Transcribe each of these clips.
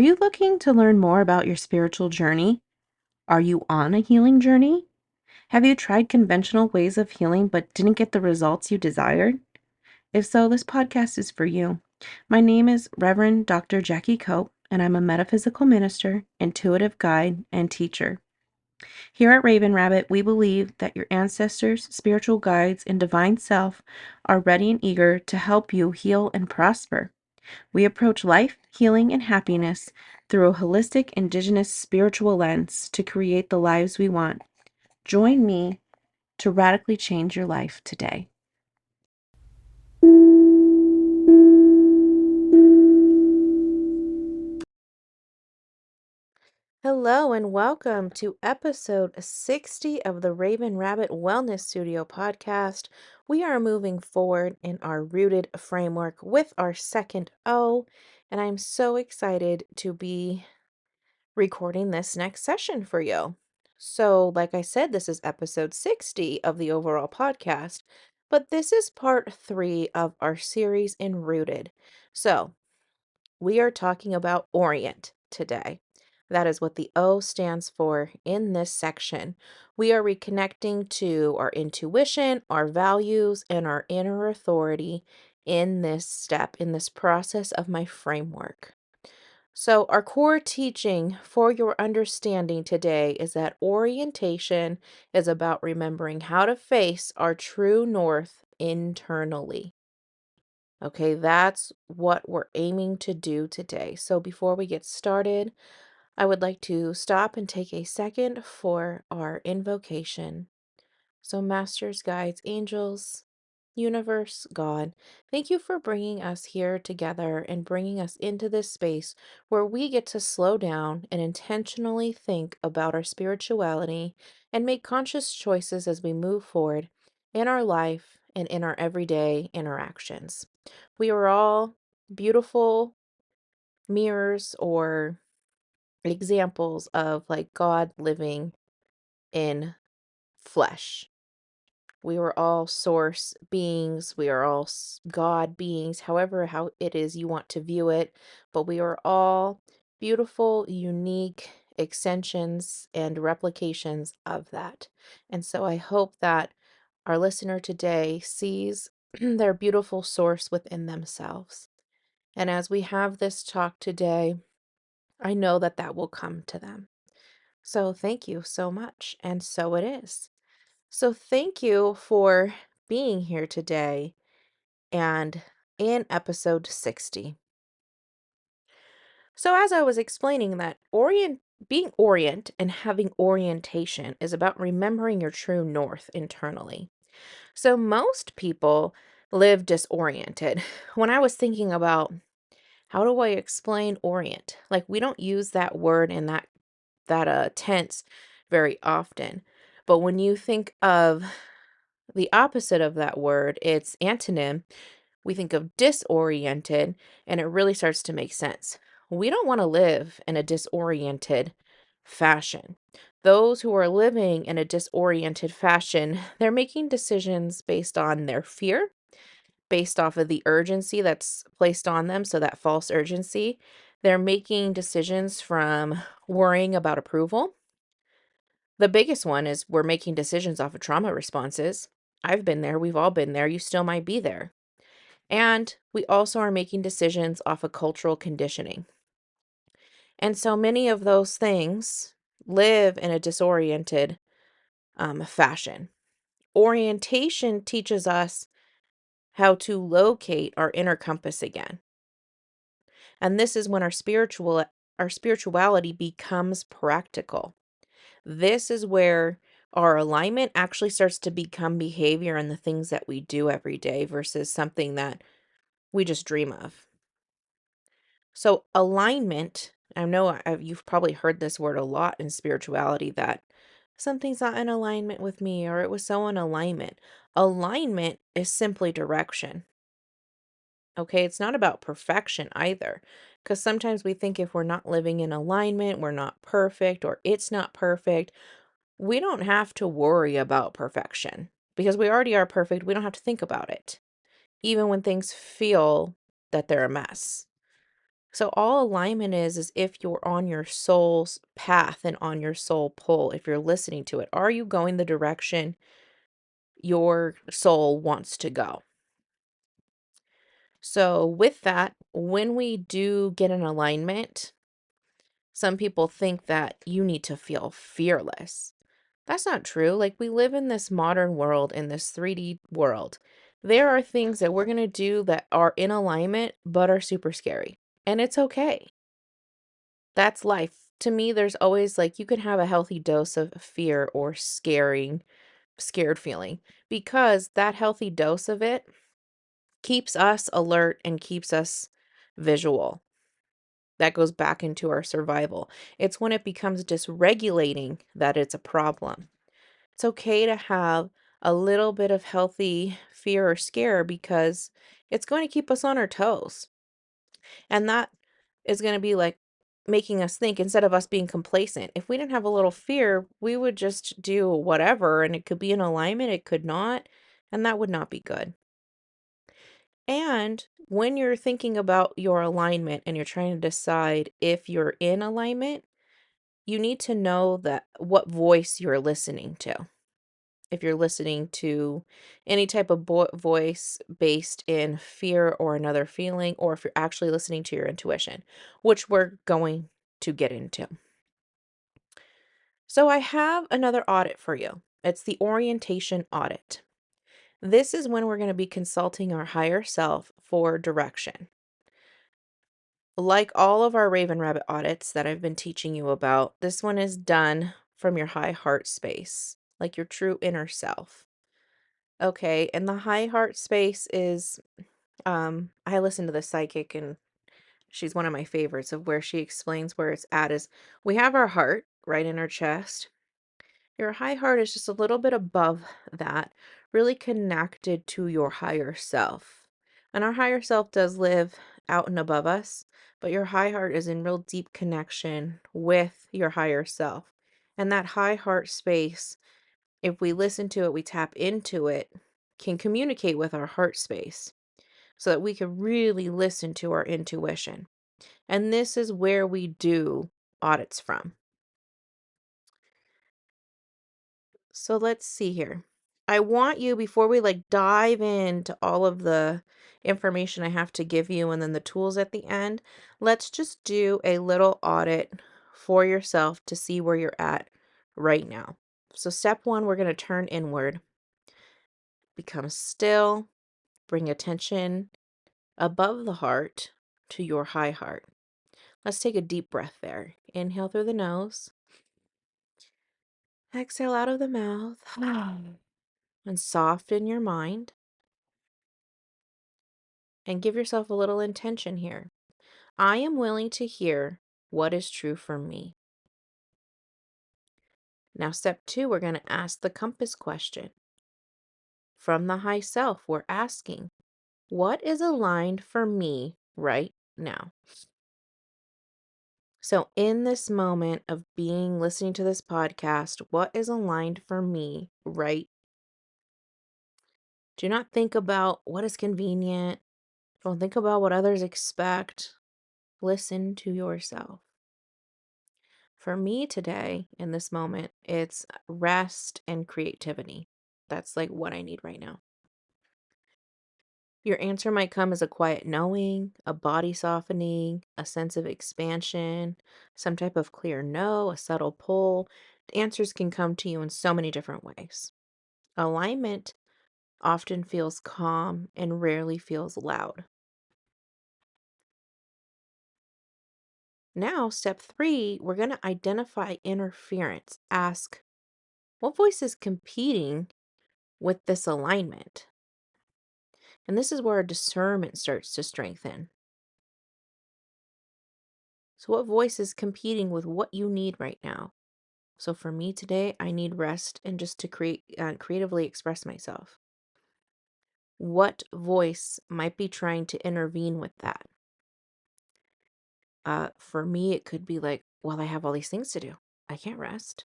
you looking to learn more about your spiritual journey? Are you on a healing journey? Have you tried conventional ways of healing but didn't get the results you desired? If so, this podcast is for you. My name is Reverend Dr. Jackie Cope, and I'm a metaphysical minister, intuitive guide, and teacher. Here at Raven Rabbit, we believe that your ancestors, spiritual guides, and divine self are ready and eager to help you heal and prosper. We approach life, healing, and happiness through a holistic, indigenous spiritual lens to create the lives we want. Join me to radically change your life today. Hello and welcome to episode 60 of the Raven Rabbit Wellness Studio podcast. We are moving forward in our rooted framework with our second O, and I'm so excited to be recording this next session for you. So, like I said, this is episode 60 of the overall podcast, but this is part 3 of our series in Rooted. So, we are talking about Orient today. That is what the O stands for in this section. We are reconnecting to our intuition, our values, and our inner authority in this step, in this process of my framework. So, our core teaching for your understanding today is that orientation is about remembering how to face our true north internally. Okay, that's what we're aiming to do today. So, before we get started, I would like to stop and take a second for our invocation. So, masters, guides, angels, universe, God, thank you for bringing us here together and bringing us into this space where we get to slow down and intentionally think about our spirituality and make conscious choices as we move forward in our life and in our everyday interactions. We are all beautiful mirrors or examples of like God living in flesh. We were all source beings. We are all God beings, however, how it is you want to view it. But we are all beautiful, unique extensions and replications of that. And so I hope that our listener today sees their beautiful source within themselves. And as we have this talk today, I know that that will come to them. So thank you so much. And so it is. So thank you for being here today and in episode 60. So as I was explaining that being orient and having orientation is about remembering your true north internally. So most people live disoriented. When I was thinking about how do I explain orient? Like we don't use that word in that tense very often. But when you think of the opposite of that word, its antonym, we think of disoriented, and it really starts to make sense. We don't want to live in a disoriented fashion. Those who are living in a disoriented fashion, they're making decisions based on their fear, based off of the urgency that's placed on them, so that false urgency. They're making decisions from worrying about approval. The biggest one is we're making decisions off of trauma responses. I've been there, we've all been there, you still might be there. And we also are making decisions off of cultural conditioning. And so many of those things live in a disoriented fashion. Orientation teaches us how to locate our inner compass again. And this is when our spirituality becomes practical. This is where our alignment actually starts to become behavior and the things that we do every day versus something that we just dream of. So, alignment, I know you've probably heard this word a lot in spirituality that something's not in alignment with me or it was so in alignment. Alignment is simply direction. Okay, it's not about perfection either. Because sometimes we think if we're not living in alignment, we're not perfect or it's not perfect. We don't have to worry about perfection because we already are perfect. We don't have to think about it, even when things feel that they're a mess. So all alignment is if you're on your soul's path and on your soul pull, if you're listening to it, are you going the direction your soul wants to go? So with that, when we do get an alignment, some people think that you need to feel fearless. That's not true. Like, we live in this modern world, in this 3D world. There are things that we're going to do that are in alignment, but are super scary. And it's okay. That's life. To me, there's always like you can have a healthy dose of fear or scared feeling because that healthy dose of it keeps us alert and keeps us visual. That goes back into our survival. It's when it becomes dysregulating that it's a problem. It's okay to have a little bit of healthy fear or scare because it's going to keep us on our toes. And that is going to be like making us think instead of us being complacent. If we didn't have a little fear, we would just do whatever and it could be in alignment, it could not, and that would not be good. And when you're thinking about your alignment and you're trying to decide if you're in alignment, you need to know that what voice you're listening to. If you're listening to any type of voice based in fear or another feeling, or if you're actually listening to your intuition, which we're going to get into. So, I have another audit for you. It's the orientation audit. This is when we're going to be consulting our higher self for direction. Like all of our Raven Rabbit audits that I've been teaching you about, this one is done from your high heart space, like your true inner self. Okay, and the high heart space is I listen to the psychic and she's one of my favorites of where she explains where it's at is we have our heart right in our chest. Your high heart is just a little bit above that, really connected to your higher self. And our higher self does live out and above us, but your high heart is in real deep connection with your higher self. And that high heart space, if we listen to it, we tap into it, can communicate with our heart space so that we can really listen to our intuition. And this is where we do audits from. So let's see here. I want you, before we like dive into all of the information I have to give you and then the tools at the end, let's just do a little audit for yourself to see where you're at right now. So step one, we're going to turn inward, become still, bring attention above the heart to your high heart. Let's take a deep breath there. Inhale through the nose, exhale out of the mouth, and soften your mind and give yourself a little intention here. I am willing to hear what is true for me. Now, step two, we're going to ask the compass question. From the high self, we're asking, what is aligned for me right now? So, in this moment of being listening to this podcast, what is aligned for me right? Do not think about what is convenient. Don't think about what others expect. Listen to yourself. For me today, in this moment, it's rest and creativity. That's like what I need right now. Your answer might come as a quiet knowing, a body softening, a sense of expansion, some type of clear no, a subtle pull. Answers can come to you in so many different ways. Alignment often feels calm and rarely feels loud. Now, step three, we're going to identify interference. Ask, what voice is competing with this alignment? And this is where our discernment starts to strengthen. So, what voice is competing with what you need right now? So, for me today, I need rest and just to creatively express myself. What voice might be trying to intervene with that? For me, it could be like, well, I have all these things to do. I can't rest.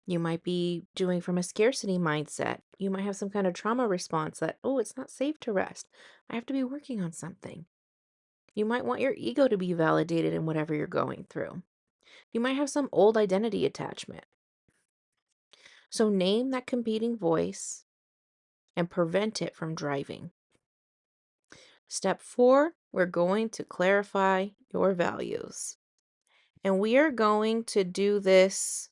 You might be doing from a scarcity mindset. You might have some kind of trauma response that, oh, it's not safe to rest. I have to be working on something. You might want your ego to be validated in whatever you're going through. You might have some old identity attachment. So name that competing voice and prevent it from driving. Step 4, we're going to clarify your values. And we are going to do this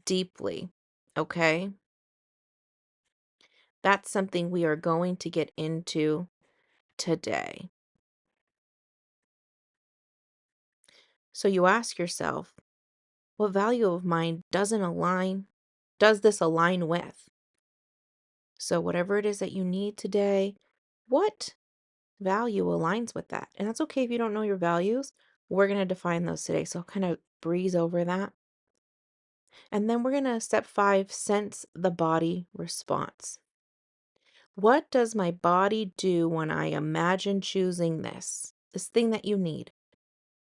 deeply, okay? That's something we are going to get into today. So you ask yourself, what value of mine does this align with? So whatever it is that you need today, what value aligns with that? And that's okay if you don't know your values. We're going to define those today. So I'll kind of breeze over that. And then we're going to step 5, sense the body response. What does my body do when I imagine choosing this thing that you need?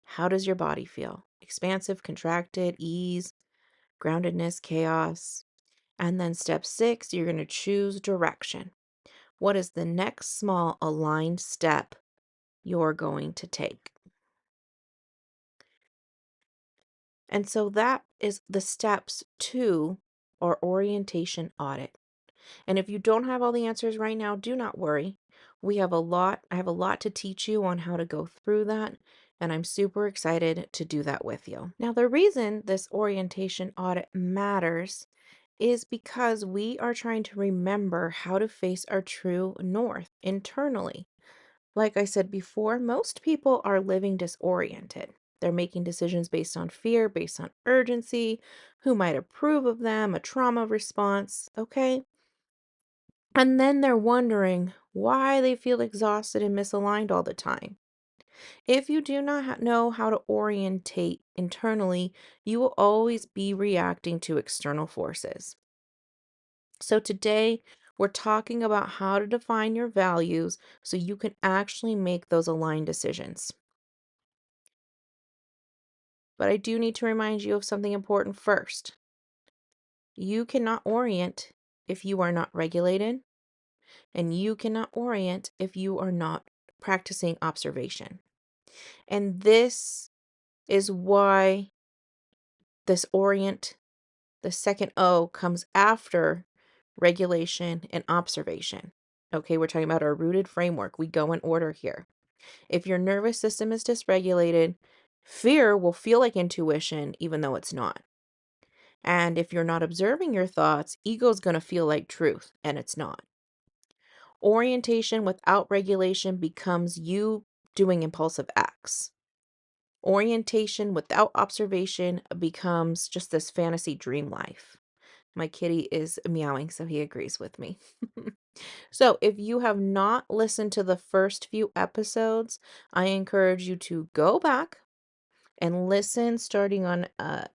How does your body feel? Expansive, contracted, ease, groundedness, chaos. And then step 6, you're going to choose direction. What is the next small aligned step you're going to take? And so that is the steps to our orientation audit. And if you don't have all the answers right now, do not worry. I have a lot to teach you on how to go through that, and I'm super excited to do that with you. Now, the reason this orientation audit matters is because we are trying to remember how to face our true north internally. Like I said before, most people are living disoriented. They're making decisions based on fear, based on urgency, who might approve of them, a trauma response, okay? And then they're wondering why they feel exhausted and misaligned all the time. If you do not know how to orientate internally, you will always be reacting to external forces. So today, we're talking about how to define your values so you can actually make those aligned decisions. But I do need to remind you of something important first. You cannot orient if you are not regulated, and you cannot orient if you are not practicing observation. And this is why this orient, the second O, comes after regulation and observation. Okay, we're talking about our rooted framework. We go in order here. If your nervous system is dysregulated, fear will feel like intuition, even though it's not. And if you're not observing your thoughts, ego is going to feel like truth, and it's not. Orientation without regulation becomes you doing impulsive acts. Orientation without observation becomes just this fantasy dream life. My kitty is meowing, so he agrees with me. So, if you have not listened to the first few episodes, I encourage you to go back and listen starting on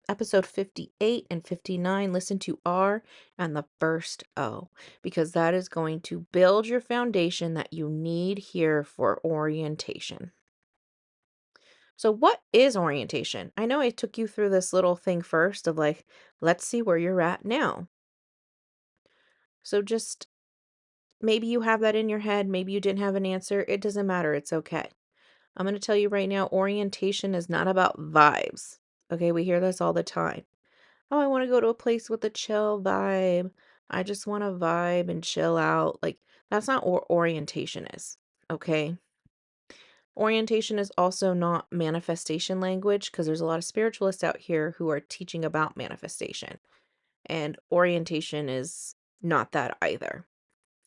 episode 58 and 59. Listen to R and the first O, because that is going to build your foundation that you need here for orientation. So, what is orientation? I know I took you through this little thing first of like, let's see where you're at now. So, just maybe you have that in your head, maybe you didn't have an answer. It doesn't matter. It's okay. I'm going to tell you right now, orientation is not about vibes. Okay, we hear this all the time. Oh, I want to go to a place with a chill vibe. I just want to vibe and chill out. Like, that's not what orientation is. Okay. Orientation is also not manifestation language because there's a lot of spiritualists out here who are teaching about manifestation. And orientation is not that either.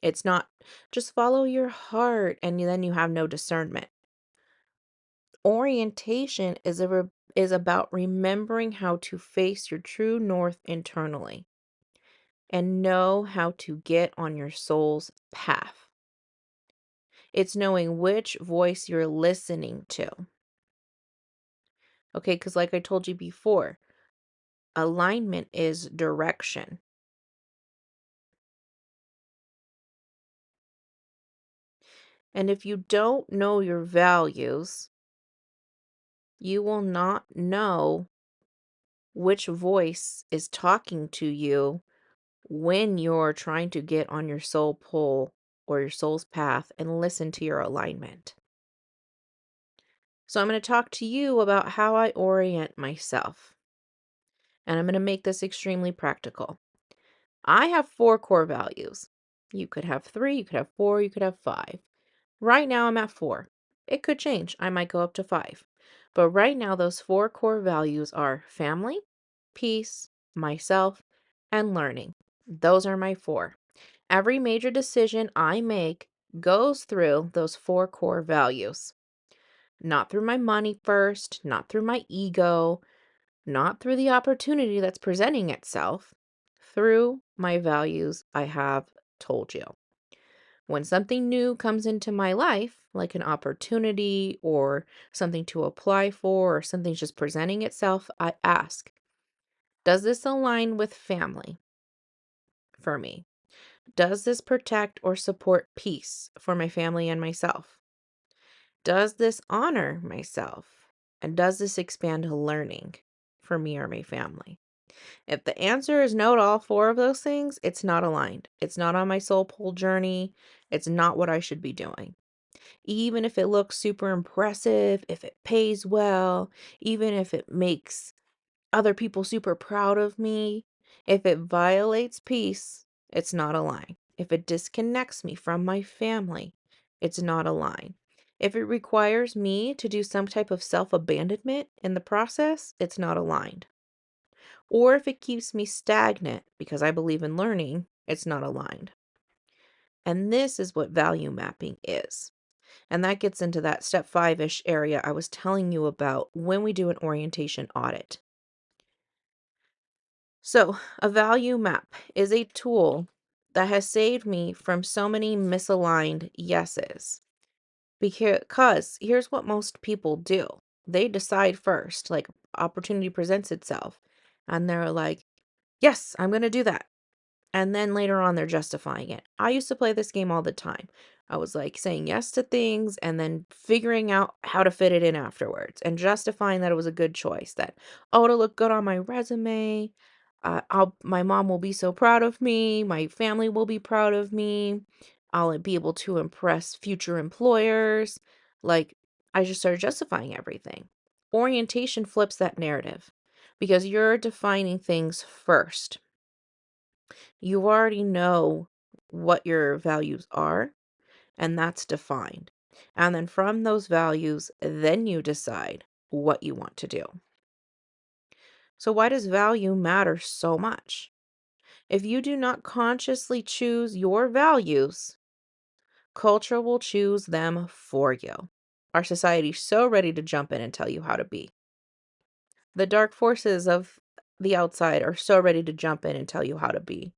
It's not just follow your heart and then you have no discernment. Orientation is about remembering how to face your true north internally and know how to get on your soul's path. It's knowing which voice you're listening to. Okay, because like I told you before, alignment is direction. And if you don't know your values, you will not know which voice is talking to you when you're trying to get on your soul pull or your soul's path and listen to your alignment. So I'm going to talk to you about how I orient myself. And I'm going to make this extremely practical. I have 4 core values. You could have 3, you could have 4, you could have 5. Right now I'm at 4. It could change. I might go up to 5. But right now those 4 core values are family, peace, myself, and learning. Those are my 4. Every major decision I make goes through those 4 core values. Not through my money first, not through my ego, not through the opportunity that's presenting itself, through my values I have told you. When something new comes into my life, like an opportunity or something to apply for, or something's just presenting itself, I ask, does this align with family for me? Does this protect or support peace for my family and myself? Does this honor myself? And does this expand learning for me or my family? If the answer is no to all 4 of those things, it's not aligned. It's not on my soul pull journey. It's not what I should be doing. Even if it looks super impressive, if it pays well, even if it makes other people super proud of me, if it violates peace, it's not aligned. If it disconnects me from my family, it's not aligned. If it requires me to do some type of self-abandonment in the process, it's not aligned. Or if it keeps me stagnant because I believe in learning, it's not aligned. And this is what value mapping is. And that gets into that step 5-ish area I was telling you about when we do an orientation audit. So, a value map is a tool that has saved me from so many misaligned yeses. Because here's what most people do. They decide first, like opportunity presents itself, and they're like, yes, I'm going to do that. And then later on, they're justifying it. I used to play this game all the time. I was like saying yes to things and then figuring out how to fit it in afterwards and justifying that it was a good choice. That, oh, it'll look good on my resume. My mom will be so proud of me. My family will be proud of me. I'll be able to impress future employers. Like, I just started justifying everything. Orientation flips that narrative because you're defining things first. You already know what your values are, and that's defined. And then from those values, then you decide what you want to do. So, why does value matter so much? If you do not consciously choose your values, culture will choose them for you. Our society's so ready to jump in and tell you how to be. The dark forces of the outside are so ready to jump in and tell you how to be.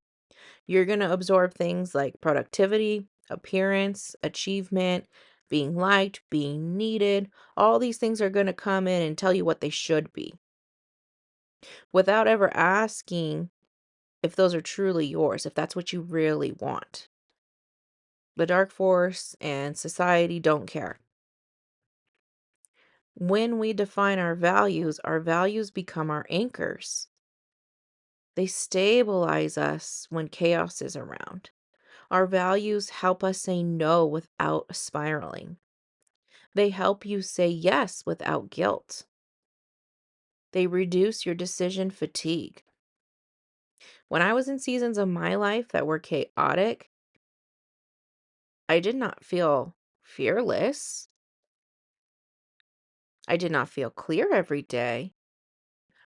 You're going to absorb things like productivity, appearance, achievement, being liked, being needed. All these things are going to come in and tell you what they should be without ever asking if those are truly yours, if that's what you really want. The dark force and society don't care. When we define our values become our anchors. They stabilize us when chaos is around. Our values help us say no without spiraling. They help you say yes without guilt. They reduce your decision fatigue. When I was in seasons of my life that were chaotic, I did not feel fearless. I did not feel clear every day,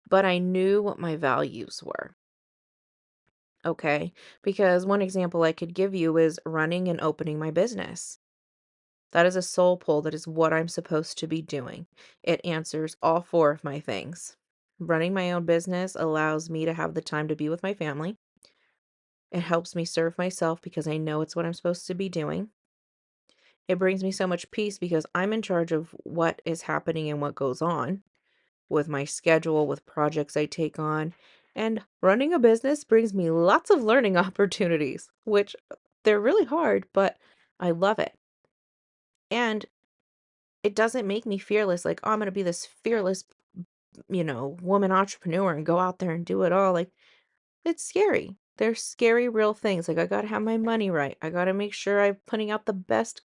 but I knew what my values were. Okay? Because one example I could give you is running and opening my business. That is a soul pull. That is what I'm supposed to be doing. It answers all 4 of my things. Running my own business allows me to have the time to be with my family. It helps me serve myself because I know it's what I'm supposed to be doing. It brings me so much peace because I'm in charge of what is happening and what goes on with my schedule, with projects I take on. And running a business brings me lots of learning opportunities, which they're really hard, but I love it. And it doesn't make me fearless, like, "Oh, I'm gonna be this fearless, woman entrepreneur and go out there and do it all." Like, it's scary. There's scary real things. Like, I gotta have my money right. I gotta make sure I'm putting out the best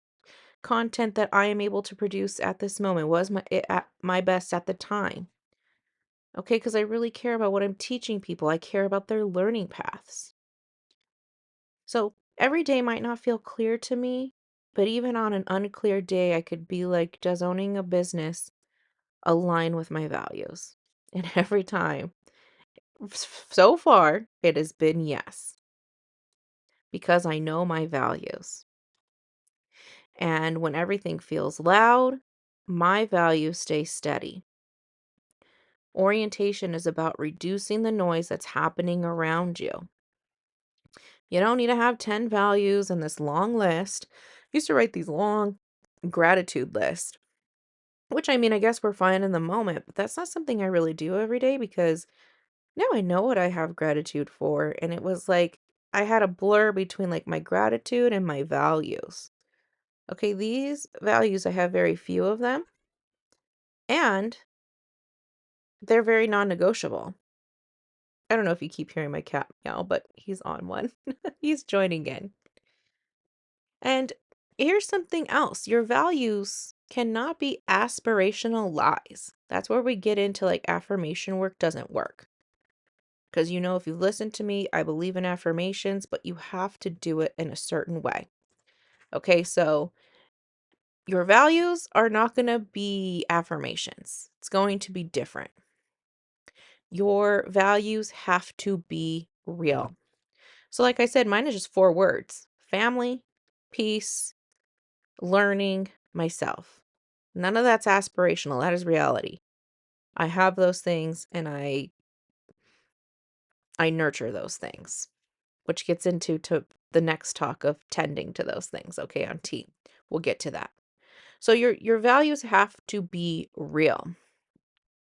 content that I am able to produce at this moment? Was it at my best at the time? Okay, because I really care about what I'm teaching people. I care about their learning paths. So every day might not feel clear to me, but even on an unclear day, I could be like, does owning a business align with my values? And every time, so far, it has been yes, because I know my values. And when everything feels loud, my values stay steady. Orientation is about reducing the noise that's happening around you. You don't need to have 10 values and this long list. I used to write these long gratitude lists, which I mean, I guess we're fine in the moment, but that's not something I really do every day because now I know what I have gratitude for. And it was like I had a blur between like my gratitude and my values. Okay, these values, I have very few of them, and they're very non negotiable. I don't know if you keep hearing my cat meow, but he's on one. He's joining in. And here's something else, your values cannot be aspirational lies. That's where we get into like affirmation work doesn't work. Because if you've listened to me, I believe in affirmations, but you have to do it in a certain way. Okay, so your values are not going to be affirmations, it's going to be different. Your values have to be real. So, like I said, mine is just 4 words: family, peace, learning, myself. None of that's aspirational. That is reality. I have those things and I nurture those things, which gets into the next talk of tending to those things, okay, on T. We'll get to that. So your values have to be real.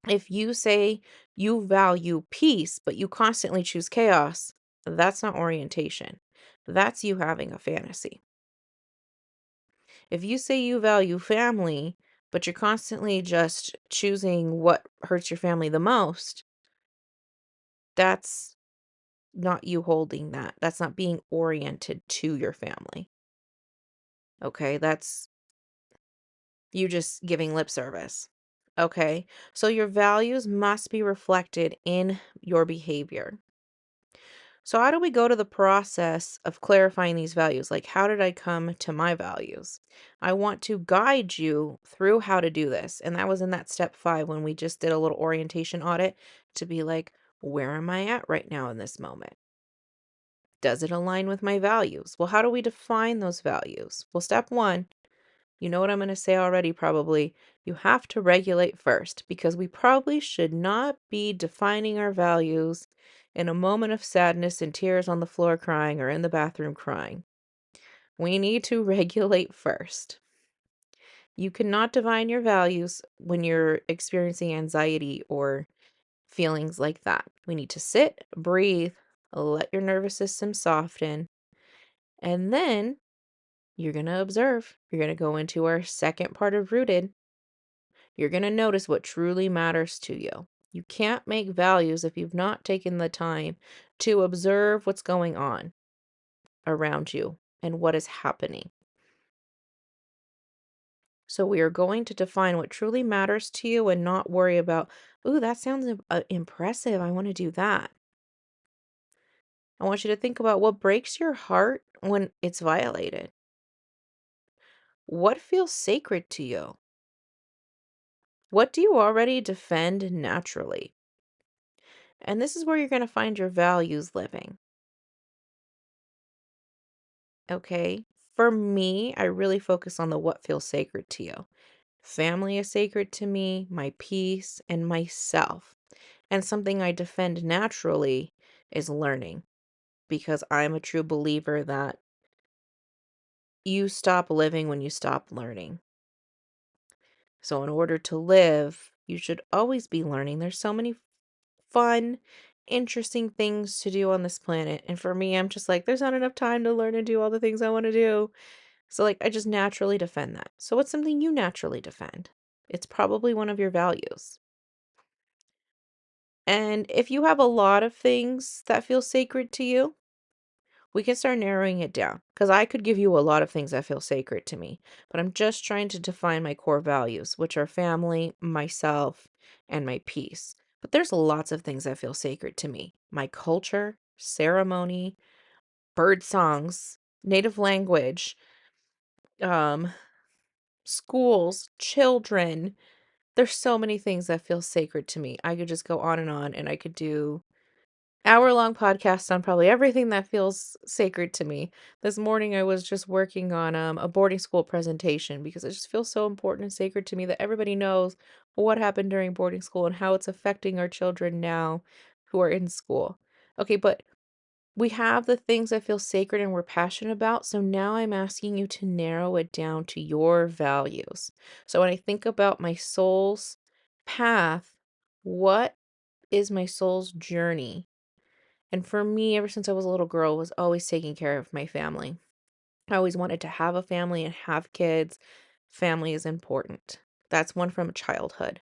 If you say you value peace, but you constantly choose chaos, that's not orientation. That's you having a fantasy. If you say you value family, but you're constantly just choosing what hurts your family the most, that's not you holding that. That's not being oriented to your family. Okay, that's you just giving lip service. Okay, so your values must be reflected in your behavior. So, how do we go to the process of clarifying these values? Like, how did I come to my values? I want to guide you through how to do this. And that was in that step 5 when we just did a little orientation audit to be like, where am I at right now in this moment? Does it align with my values? Well, how do we define those values? Well, step 1, you know what I'm going to say already, probably. You have to regulate first because we probably should not be defining our values in a moment of sadness and tears on the floor crying or in the bathroom crying. We need to regulate first. You cannot define your values when you're experiencing anxiety or feelings like that. We need to sit, breathe, let your nervous system soften, and then you're going to observe. You're going to go into our second part of rooted. You're going to notice what truly matters to you. You can't make values if you've not taken the time to observe what's going on around you and what is happening. So we are going to define what truly matters to you and not worry about, ooh, that sounds impressive. I want to do that. I want you to think about what breaks your heart when it's violated. What feels sacred to you? What do you already defend naturally? And this is where you're going to find your values living. Okay. For me, I really focus on the what feels sacred to you. Family is sacred to me, my peace, and myself. And something I defend naturally is learning because I'm a true believer that you stop living when you stop learning. So, in order to live, you should always be learning. There's so many fun, interesting things to do on this planet. And for me, I'm just like, there's not enough time to learn and do all the things I want to do. So, like, I just naturally defend that. So, what's something you naturally defend? It's probably one of your values. And if you have a lot of things that feel sacred to you, We can start narrowing it down because I could give you a lot of things that feel sacred to me, but I'm just trying to define my core values, which are family, myself, and my peace. But there's lots of things that feel sacred to me. My culture, ceremony, bird songs, native language, um, schools, children. There's so many things that feel sacred to me. I could just go on, and I could do hour-long podcasts on probably everything that feels sacred to me. This morning, I was just working on a boarding school presentation because it just feels so important and sacred to me that everybody knows what happened during boarding school and how it's affecting our children now who are in school. Okay, but we have the things that feel sacred and we're passionate about. So now I'm asking you to narrow it down to your values. So when I think about my soul's path, what is my soul's journey? And for me, ever since I was a little girl, was always taking care of my family. I always wanted to have a family and have kids. Family is important. That's one from childhood.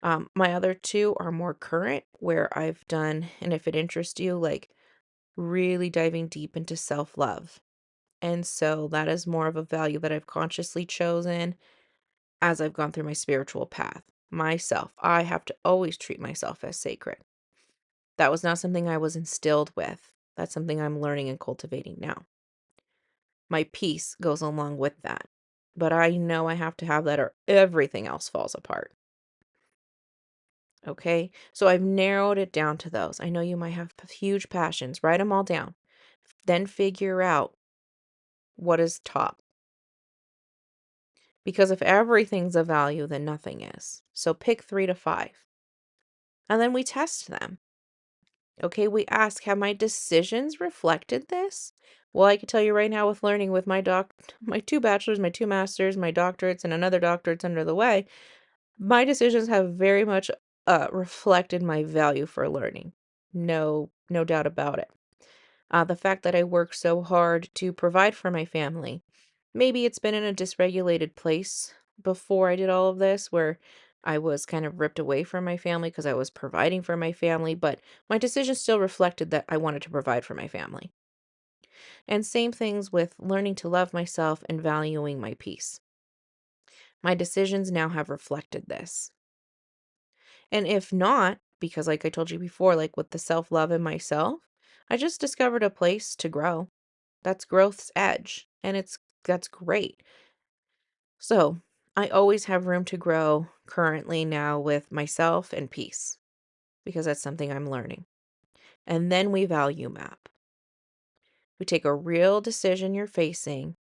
My other two are more current, where I've done, and if it interests you, like really diving deep into self love. And so that is more of a value that I've consciously chosen as I've gone through my spiritual path. Myself, I have to always treat myself as sacred. That was not something I was instilled with. That's something I'm learning and cultivating now. My peace goes along with that. But I know I have to have that or everything else falls apart. Okay? So I've narrowed it down to those. I know you might have huge passions. Write them all down. Then figure out what is top. Because if everything's a value, then nothing is. So pick 3 to 5. And then we test them. Okay, we ask, have my decisions reflected this? Well, I can tell you right now with learning with my 2 bachelors, my 2 masters, my doctorates, and another doctorate's under the way, my decisions have very much reflected my value for learning. No doubt about it. The fact that I work so hard to provide for my family. Maybe it's been in a dysregulated place before I did all of this, where I was kind of ripped away from my family because I was providing for my family, but my decision still reflected that I wanted to provide for my family. And same things with learning to love myself and valuing my peace. My decisions now have reflected this. And if not, because like I told you before, like with the self love in myself, I just discovered a place to grow. That's growth's edge. And that's great. So I always have room to grow currently now with myself and peace because that's something I'm learning. And then we value map. We take a real decision you're facing,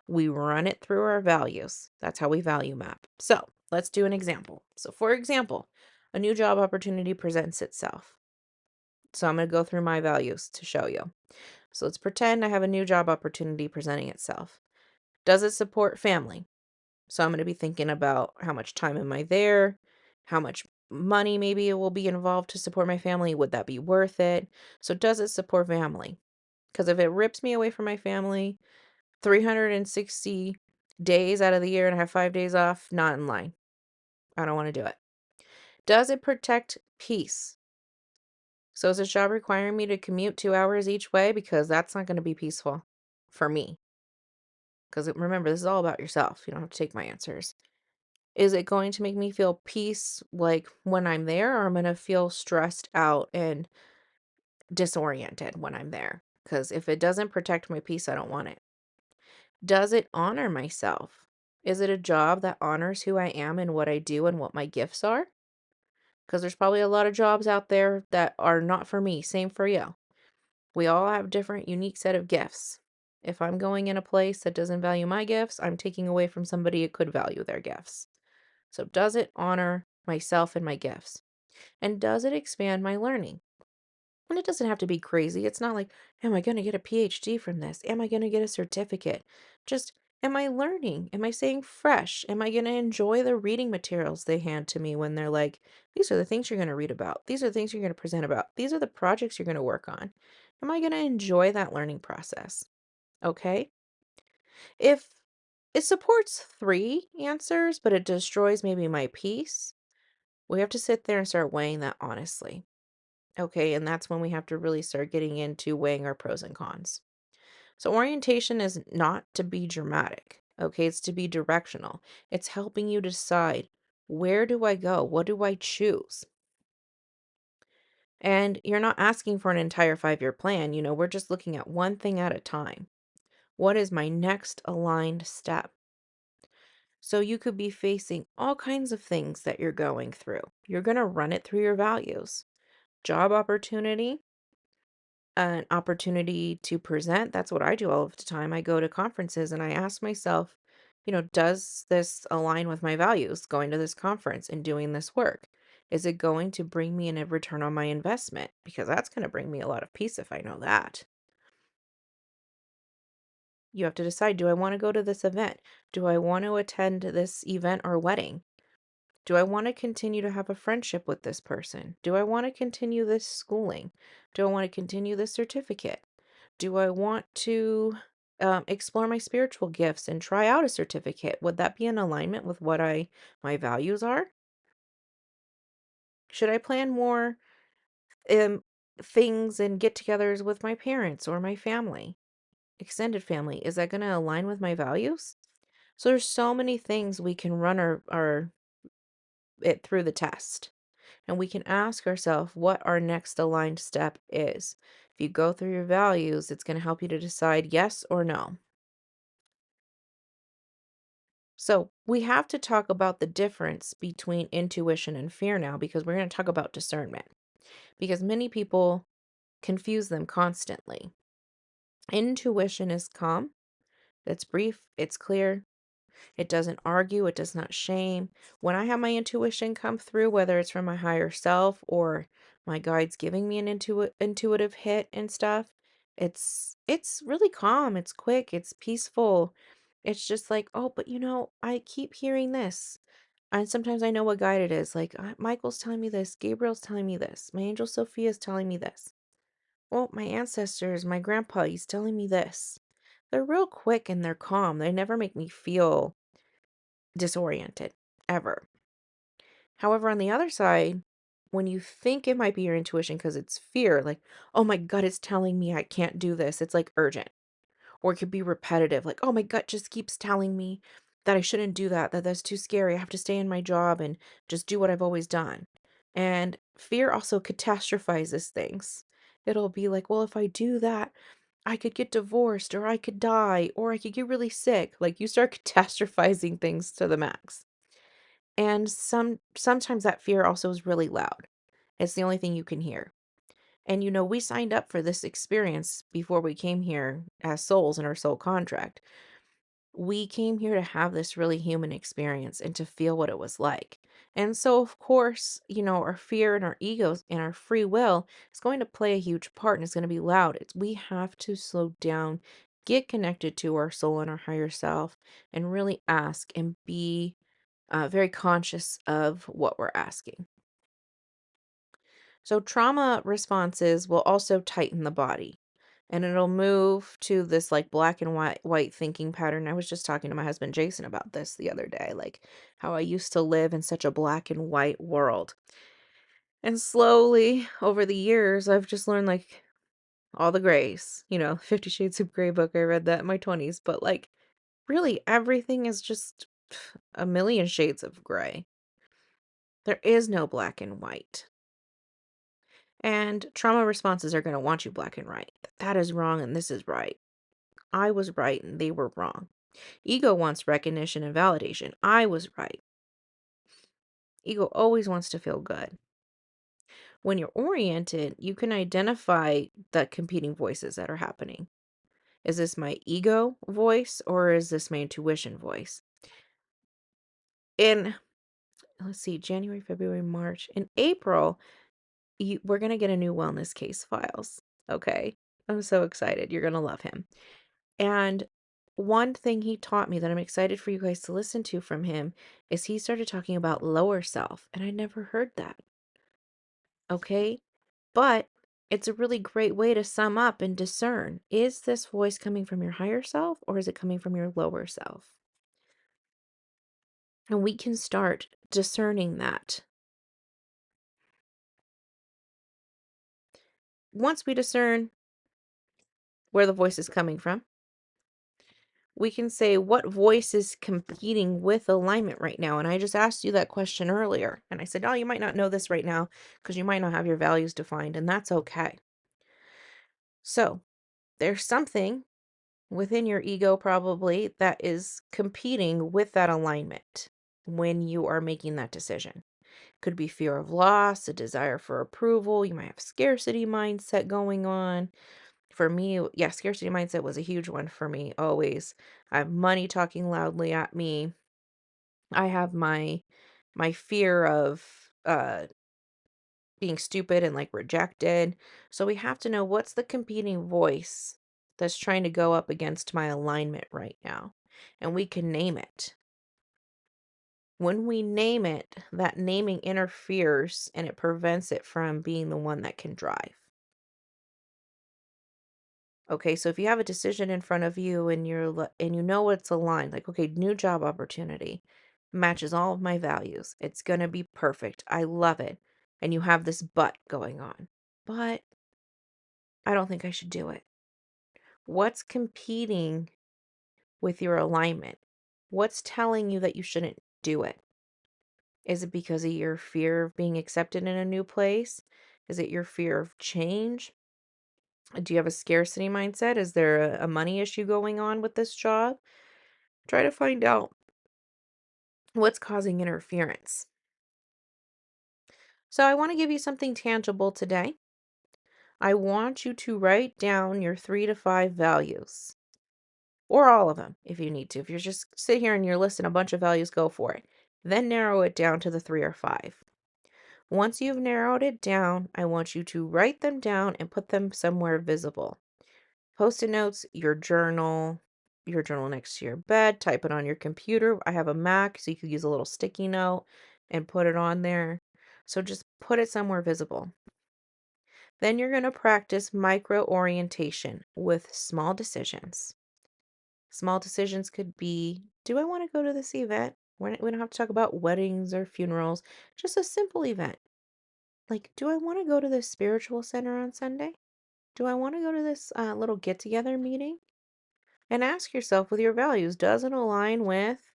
we run it through our values. That's how we value map. So let's do an example. So, for example, a new job opportunity presents itself. So I'm going to go through my values to show you. So let's pretend I have a new job opportunity presenting itself. Does it support family? So I'm going to be thinking about how much time am I there? How much money maybe it will be involved to support my family? Would that be worth it? So does it support family? Because if it rips me away from my family 360 days out of the year and I have 5 days off, not in line. I don't want to do it. Does it protect peace? So is this job requiring me to commute 2 hours each way? Because that's not going to be peaceful for me. Because remember, this is all about yourself. You don't have to take my answers. Is it going to make me feel peace like when I'm there, or I'm going to feel stressed out and disoriented when I'm there? Because if it doesn't protect my peace, I don't want it. Does it honor myself? Is it a job that honors who I am and what I do and what my gifts are? Because there's probably a lot of jobs out there that are not for me. Same for you. We all have different, unique set of gifts. If I'm going in a place that doesn't value my gifts, I'm taking away from somebody who could value their gifts. So, does it honor myself and my gifts? And does it expand my learning? And it doesn't have to be crazy. It's not like, am I going to get a PhD from this? Am I going to get a certificate? Just, am I learning? Am I staying fresh? Am I going to enjoy the reading materials they hand to me when they're like, these are the things you're going to read about. These are the things you're going to present about. These are the projects you're going to work on. Am I going to enjoy that learning process? Okay. If it supports 3 answers, but it destroys maybe my peace, we have to sit there and start weighing that honestly. Okay, and that's when we have to really start getting into weighing our pros and cons. So, orientation is not to be dramatic, okay? It's to be directional. It's helping you decide, where do I go? What do I choose? And you're not asking for an entire 5-year plan. We're just looking at one thing at a time. What is my next aligned step? So you could be facing all kinds of things that you're going through. You're going to run it through your values. Job opportunity, an opportunity to present. That's what I do all of the time. I go to conferences and I ask myself, does this align with my values going to this conference and doing this work? Is it going to bring me in a return on my investment? Because that's going to bring me a lot of peace if I know that. You have to decide, do I want to go to this event? Do I want to attend this event or wedding? Do I want to continue to have a friendship with this person? Do I want to continue this schooling? Do I want to continue this certificate? Do I want to explore my spiritual gifts and try out a certificate? Would that be in alignment with what my values are? Should I plan more um, things and get-togethers with my parents or my family, extended family? Is that going to align with my values? So there's so many things we can run our it through the test. And we can ask ourselves what our next aligned step is. If you go through your values, it's going to help you to decide yes or no. So, we have to talk about the difference between intuition and fear now because we're going to talk about discernment. Because many people confuse them constantly. Intuition is calm, it's brief, it's clear, it doesn't argue, it does not shame. When I have my intuition come through, whether it's from my higher self or my guides giving me an intuitive hit and stuff, it's really calm, it's quick, it's peaceful. It's just like, "Oh, but I keep hearing this." And sometimes I know what guide it is. Like, Michael's telling me this, Gabriel's telling me this, my angel Sophia's telling me this. Well, my ancestors, my grandpa, he's telling me this. They're real quick and they're calm. They never make me feel disoriented, ever. However, on the other side, when you think it might be your intuition because it's fear, like, oh, my gut is telling me I can't do this, it's like urgent. Or it could be repetitive, like, oh, my gut just keeps telling me that I shouldn't do that, that that's too scary. I have to stay in my job and just do what I've always done. And fear also catastrophizes things. It'll be like, well, if I do that, I could get divorced, or I could die, or I could get really sick. Like, you start catastrophizing things to the max. And sometimes that fear also is really loud. It's the only thing you can hear. And we signed up for this experience before we came here as souls in our soul contract. We came here to have this really human experience and to feel what it was like. And so, of course, our fear and our egos and our free will is going to play a huge part and it's going to be loud. We have to slow down, get connected to our soul and our higher self, and really ask and be very conscious of what we're asking. So, trauma responses will also tighten the body and it'll move to this like black and white thinking pattern. I was just talking to my husband Jason about this the other day, like how I used to live in such a black and white world. And slowly over the years, I've just learned like all the grays, 50 Shades of Grey book. I read that in my 20s, but like really everything is just a million shades of gray. There is no black and white. And trauma responses are going to want you black and white. That is wrong and this is right. I was right and they were wrong. Ego wants recognition and validation. I was right. Ego always wants to feel good. When you're oriented, you can identify the competing voices that are happening. Is this my ego voice or is this my intuition voice? In, let's see, January, February, March, in April, we're going to get a new wellness case files. Okay. I'm so excited. You're going to love him. And one thing he taught me that I'm excited for you guys to listen to from him is he started talking about lower self, and I never heard that. Okay? But it's a really great way to sum up and discern, is this voice coming from your higher self or is it coming from your lower self? And we can start discerning that. Once we discern where the voice is coming from, we can say, what voice is competing with alignment right now? And I just asked you that question earlier. And I said, oh, you might not know this right now because you might not have your values defined, and that's okay. So there's something within your ego probably that is competing with that alignment when you are making that decision. Could be fear of loss, a desire for approval. You might have scarcity mindset going on. For me, yeah, scarcity mindset was a huge one for me always. I have money talking loudly at me. I have my fear of being stupid and like rejected. So we have to know what's the competing voice that's trying to go up against my alignment right now. And we can name it. When we name it, that naming interferes and it prevents it from being the one that can drive. Okay, so if you have a decision in front of you and and you know it's aligned, like, okay, new job opportunity matches all of my values. It's gonna be perfect. I love it. And you have this but going on. But I don't think I should do it. What's competing with your alignment? What's telling you that you shouldn't do it? Is it because of your fear of being accepted in a new place? Is it your fear of change? Do you have a scarcity mindset? Is there a money issue going on with this job? Try to find out what's causing interference. So, I want to give you something tangible today. I want you to write down your 3 to 5 values, or all of them if you need to. If you're just sit here and you're listing a bunch of values, go for it. Then narrow it down to the 3 or 5. Once you've narrowed it down, I want you to write them down and put them somewhere visible. Post-it notes, your journal next to your bed, type it on your computer. I have a Mac, so you could use a little sticky note and put it on there. So just put it somewhere visible. Then you're going to practice micro orientation with small decisions. Small decisions could be, do I want to go to this event? We don't have to talk about weddings or funerals, just a simple event. Like, do I want to go to the spiritual center on Sunday? Do I want to go to this little get together meeting? And ask yourself, with your values, does it align with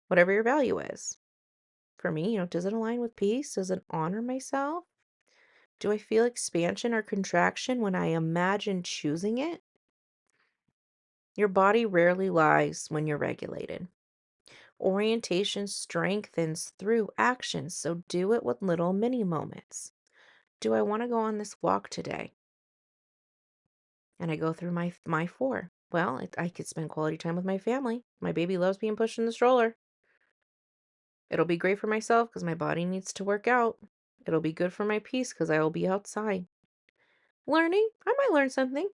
whatever your value is? For me, does it align with peace? Does it honor myself? Do I feel expansion or contraction when I imagine choosing it? Your body rarely lies when you're regulated. Orientation strengthens through action, so do it with little mini moments. Do I want to go on this walk today? And I go through my 4. Well, I could spend quality time with my family. My baby loves being pushed in the stroller. It'll be great for myself because my body needs to work out. It'll be good for my peace because I will be outside. Learning, I might learn something.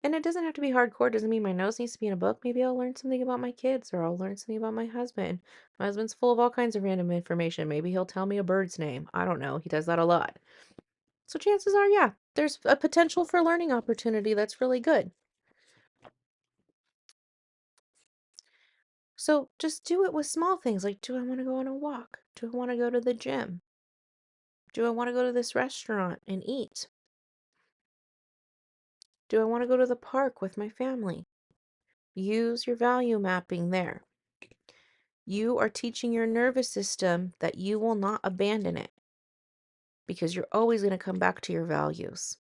And it doesn't have to be hardcore. Doesn't mean my nose needs to be in a book. Maybe I'll learn something about my kids or I'll learn something about my husband. My husband's full of all kinds of random information. Maybe he'll tell me a bird's name. I don't know. He does that a lot. So chances are, yeah, there's a potential for learning opportunity that's really good. So just do it with small things like, do I want to go on a walk? Do I want to go to the gym? Do I want to go to this restaurant and eat? Do I want to go to the park with my family? Use your value mapping there. You are teaching your nervous system that you will not abandon it because you're always going to come back to your values.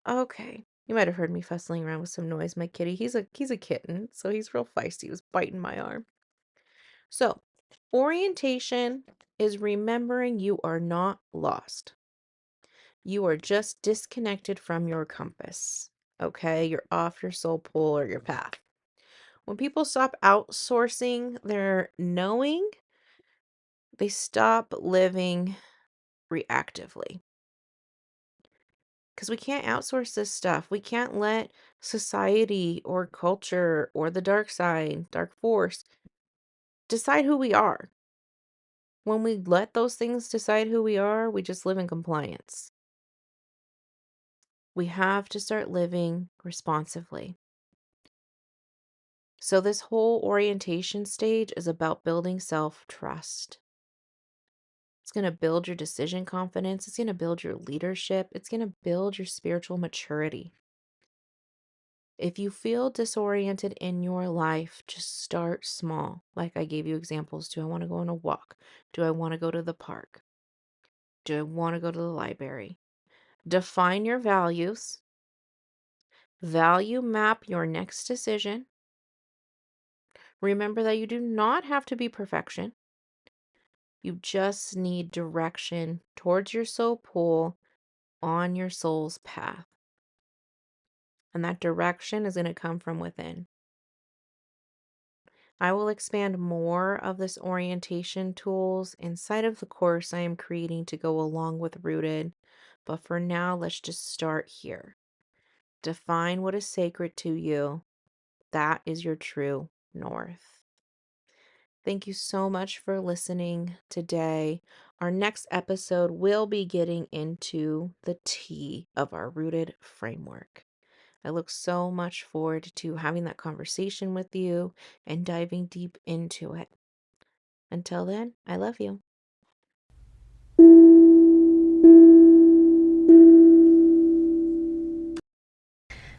Okay. You might have heard me fussing around with some noise. My kitty, he's a kitten, so he's real feisty. He was biting my arm. So, orientation is remembering you are not lost. You are just disconnected from your compass. Okay? You're off your soul pole or your path. When people stop outsourcing their knowing, they stop living reactively. Because we can't outsource this stuff. We can't let society or culture or the dark side, dark force, decide who we are. When we let those things decide who we are, we just live in compliance. We have to start living responsively. So, this whole orientation stage is about building self trust. It's going to build your decision confidence. It's going to build your leadership. It's going to build your spiritual maturity. If you feel disoriented in your life, just start small. Like I gave you examples. Do I want to go on a walk? Do I want to go to the park? Do I want to go to the library? Define your values. Value map your next decision. Remember that you do not have to be perfection. You just need direction towards your soul pull on your soul's path. And that direction is going to come from within. I will expand more of this orientation tools inside of the course I am creating to go along with Rooted. But for now, let's just start here. Define what is sacred to you. That is your true north. Thank you so much for listening today. Our next episode will be getting into the T of our Rooted framework. I look so much forward to having that conversation with you and diving deep into it. Until then, I love you.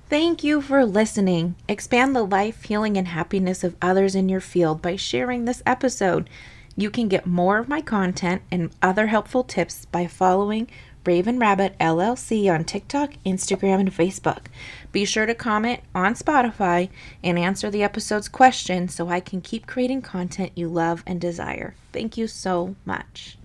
Thank you for listening. Expand the life, healing, and happiness of others in your field by sharing this episode. You can get more of my content and other helpful tips by following Raven Rabbit LLC on TikTok, Instagram, and Facebook. Be sure to comment on Spotify and answer the episode's question so I can keep creating content you love and desire. Thank you so much.